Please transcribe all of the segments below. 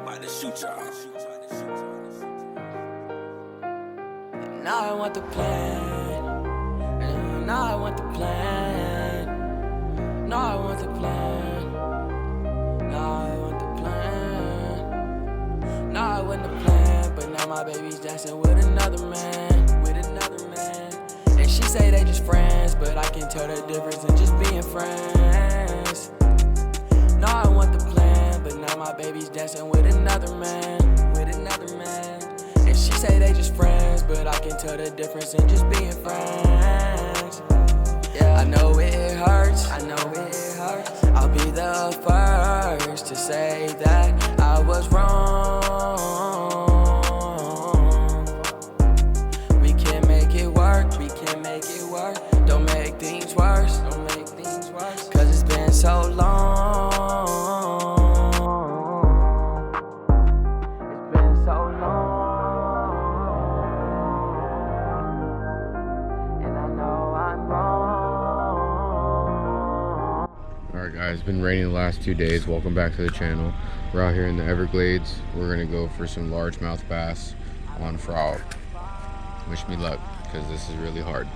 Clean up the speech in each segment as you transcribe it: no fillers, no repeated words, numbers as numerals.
about to shoot y'all. Now I want the plan. Now I want the plan. Now I want the plan. Now I want the plan. Now I want the plan. But now my baby's dancing with another man. With another man. And she say they just friends, but I can tell the difference in just being friends. Now I want the plan, but now my baby's dancing with another man. With another man. And she say they just friends, but I can tell the difference in just being friends. Yeah, I know it hurts. I know it hurts. I'll be the first to say that I was wrong. We can make it work. We can make it work. Don't make things worse. Don't make things worse. 'Cause it's been so long. It's been so long. Alright guys, it's been raining the last 2 days. Welcome back to the channel. We're out here in the Everglades. We're gonna go for some largemouth bass on frog. Wish me luck, because this is really hard.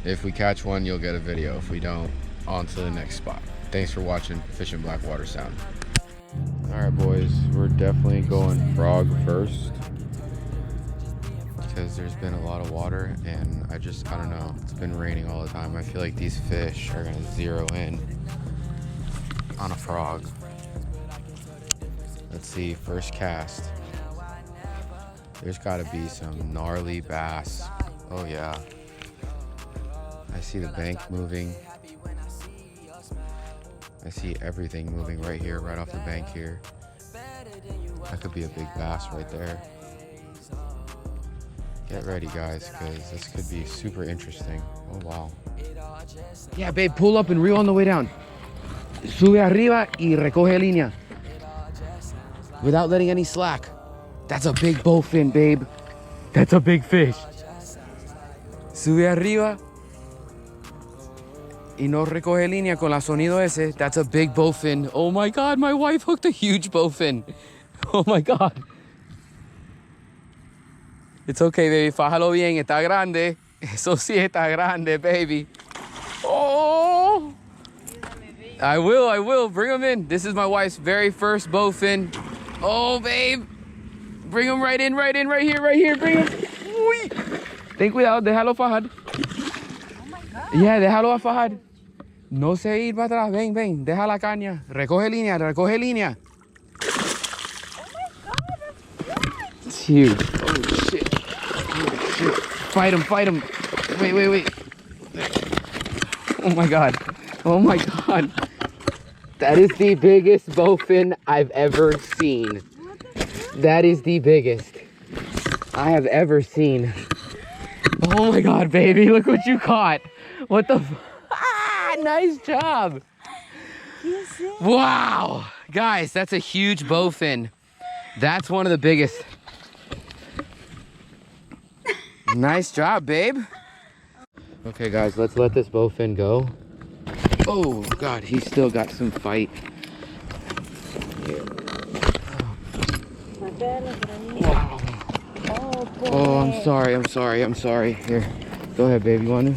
If we catch one, you'll get a video. If we don't, on to the next spot. Thanks for watching Fishing Blackwater Sound. Alright boys, we're definitely going frog first, because there's been a lot of water and I don't know, it's been raining all the time. I feel like these fish are gonna zero in on a frog. Let's see, first cast. There's gotta be some gnarly bass. Oh yeah. I see the bank moving. I see everything moving right here, right off the bank here. That could be a big bass right there. Get ready guys, because this could be super interesting. Oh wow. Yeah babe, pull up and reel on the way down. Sube arriba y recoge línea. Without letting any slack. That's a big bowfin, babe. That's a big fish. Sube arriba y no recoge línea con la sonido ese. That's a big bowfin. Oh my God, my wife hooked a huge bowfin. Oh my God. It's okay, baby. Fájalo bien. Está grande. Eso sí está grande, baby. Oh! I will. Bring him in. This is my wife's very first bowfin. Oh, babe. Bring him right in, right here. Bring him. Uy. Ten cuidado. Déjalo fajar. Oh my God. Yeah, déjalo a fajar. No se ir para atrás. Ven. Deja la caña. Recoge línea. Oh my God, that's It's huge. Oh, shit. Fight him. Wait. Oh my God. That is the biggest bowfin I've ever seen. That is the biggest I have ever seen. Oh my God, baby, look what you caught. What the nice job. Wow. Guys, that's a huge bowfin. That's one of the biggest. Nice job, babe. Okay, guys, let's let this bowfin go. Oh, God, he's still got some fight. Wow. Oh, I'm sorry. Here, go ahead, baby. You want to?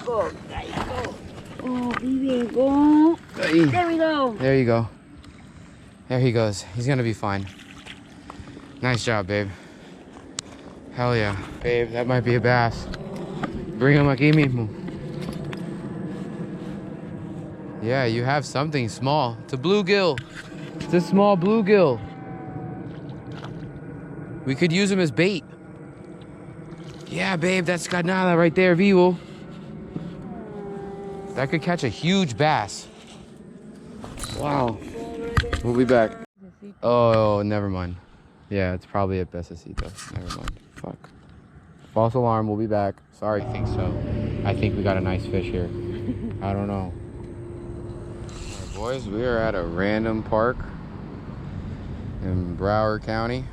Go, guys, go. Oh, baby, go. There we go. There you go. There he goes. He's gonna be fine. Nice job, babe. Hell yeah. Babe, that might be a bass. Bring him aquí mismo. Yeah, you have something small. It's a bluegill. It's a small bluegill. We could use him as bait. Yeah, babe, that's carnada right there, vivo. That could catch a huge bass. Wow. We'll be back. Oh, never mind. Yeah, it's probably a pececito. Never mind. Fuck. False alarm, we'll be back. Sorry, I think so. I think we got a nice fish here. I don't know. Right, boys, we are at a random park in Broward County.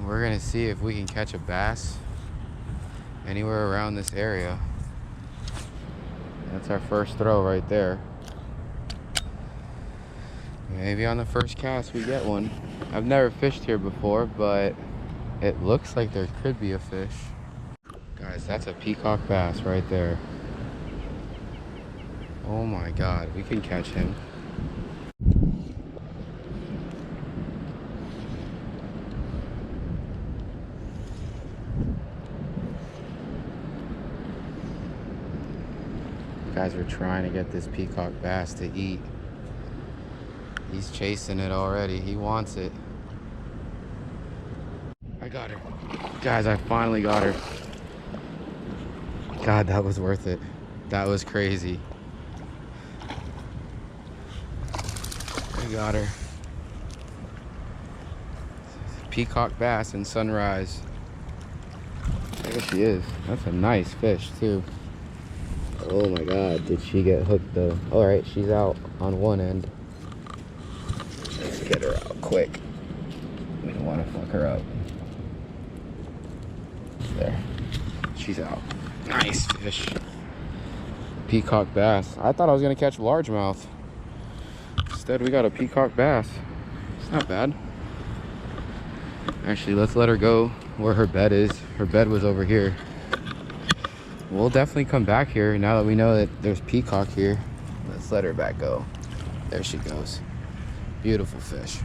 We're gonna see if we can catch a bass anywhere around this area. That's our first throw right there. Maybe on the first cast we get one. I've never fished here before, but it looks like there could be a fish. Guys, that's a peacock bass right there. Oh my God, we can catch him. Guys, we're trying to get this peacock bass to eat. He's chasing it already. He wants it. I got her. Guys, I finally got her. God, that was worth it. That was crazy. I got her. Peacock bass in Sunrise. There she is. That's a nice fish too. Oh my God, did she get hooked though? All right, she's out on one end. Let's get her out quick. We don't want to fuck her up. There, she's out. Nice fish. Peacock bass. I thought I was gonna catch largemouth. Instead, we got a peacock bass. It's not bad. Actually, let's let her go where her bed is. Her bed was over here. We'll definitely come back here now that we know that there's peacock here. Let's let her back go. There she goes. Beautiful fish.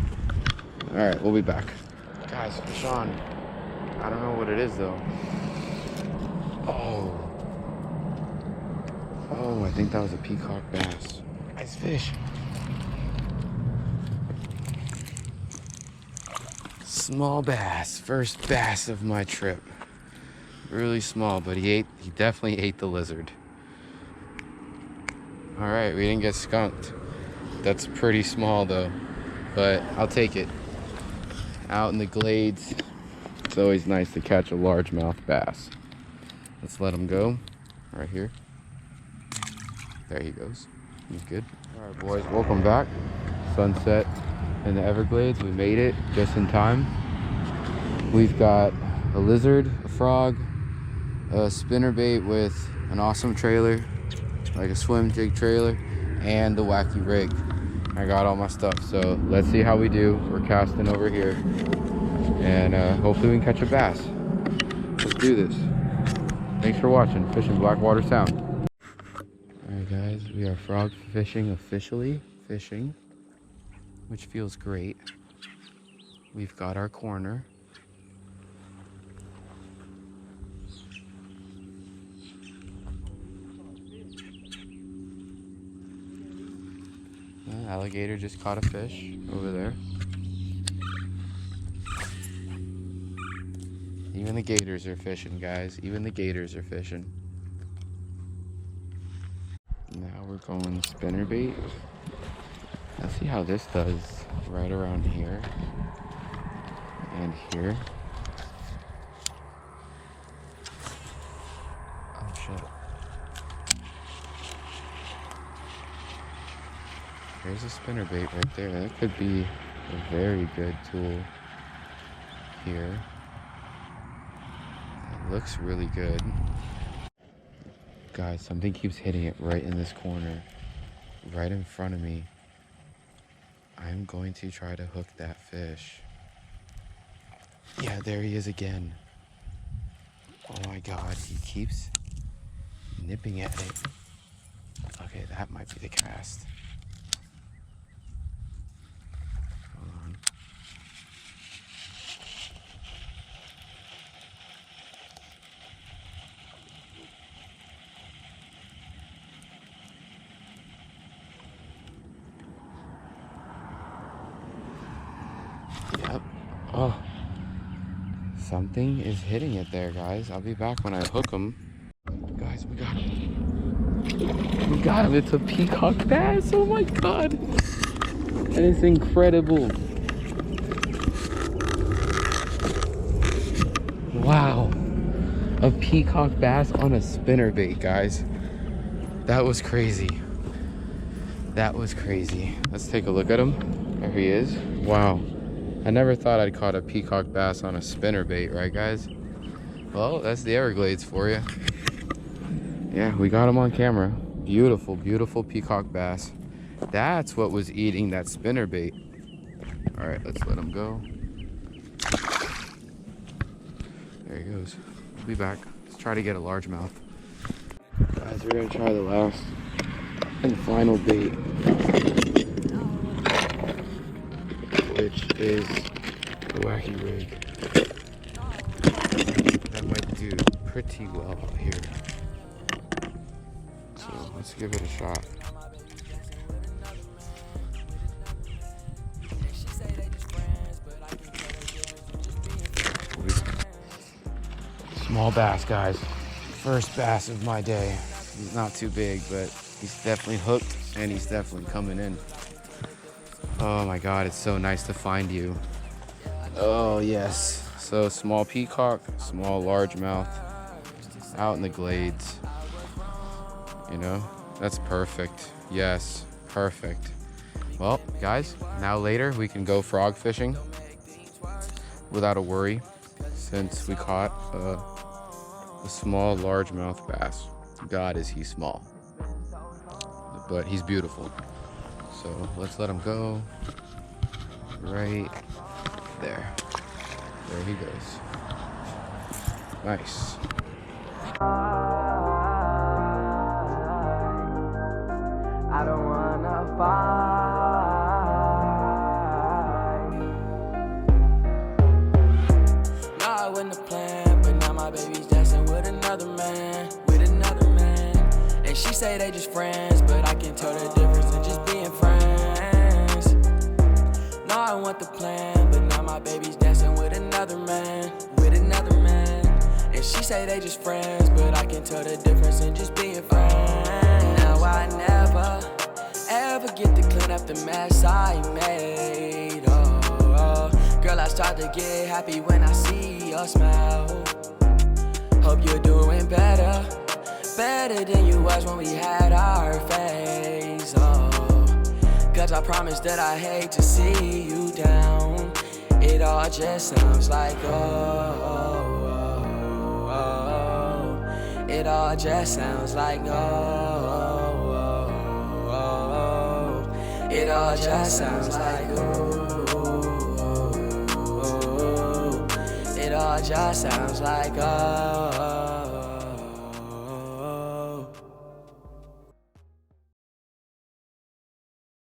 All right, we'll be back. Guys, fish on. I don't know what it is though. Oh, I think that was a peacock bass. Nice fish. Small bass, first bass of my trip. Really small, but he definitely ate the lizard. All right, we didn't get skunked. That's pretty small though, but I'll take it. Out in the glades, it's always nice to catch a largemouth bass. Let's let him go right here. There he goes. He's good. All right, boys, welcome back. Sunset in the Everglades. We made it just in time. We've got a lizard, a frog, a spinnerbait with an awesome trailer, like a swim jig trailer, and the wacky rig. I got all my stuff, so let's see how we do. We're casting over here, and hopefully we can catch a bass. Let's do this. Thanks for watching Fishing Blackwater Sound. Alright guys, we are frog fishing, officially fishing, which feels great. We've got our corner. Alligator just caught a fish over there. Even the gators are fishing, guys. Even the gators are fishing. Now we're going spinnerbait. Let's see how this does right around here and here. Oh shit. There's a spinnerbait right there. That could be a very good tool here. It looks really good. Guys, something keeps hitting it right in this corner, right in front of me. I'm going to try to hook that fish. Yeah, there he is again. Oh my God, he keeps nipping at it. Okay, that might be the cast. Hold on. Yep. Oh, something is hitting it there, guys. I'll be back when I hook him. Guys, we got him. We got him. It's a peacock bass. Oh my God. And it's incredible. Wow. A peacock bass on a spinnerbait, guys. That was crazy. That was crazy. Let's take a look at him. There he is. Wow. I never thought I'd caught a peacock bass on a spinnerbait, right guys? Well, that's the Everglades for you. Yeah, we got him on camera. Beautiful, beautiful peacock bass. That's what was eating that spinner bait. All right, let's let him go. There he goes. We'll be back. Let's try to get a largemouth. Guys, we're gonna try the last and final bait, which is the wacky rig. That might do pretty well out here. So let's give it a shot. Small bass, guys. First bass of my day. He's not too big, but he's definitely hooked and he's definitely coming in. Oh my God, it's so nice to find you. Oh yes. So small peacock, small largemouth, out in the glades. You know, that's perfect. Yes, perfect. Well, guys, now later we can go frog fishing without a worry, since we caught a small largemouth bass. God, is he small, but he's beautiful. So let's let him go right there. There he goes. Nice. I don't wanna fight. No, I wasn't a plan, but now my baby's dancing with another man, And she say they just friends, but I can tell the difference in just being friends. No, I want the plan, but now my baby's dancing with another man, And she say they just friends, but I can tell the difference in just being friends. Now I never, ever get to clean up the mess I made. Oh, girl, I start to get happy when I see your smile. Hope you're doing better than you was when we had our phase. Oh, cause I promise that I hate to see you down. It all just sounds like it all just sounds like it all just sounds like it all just sounds like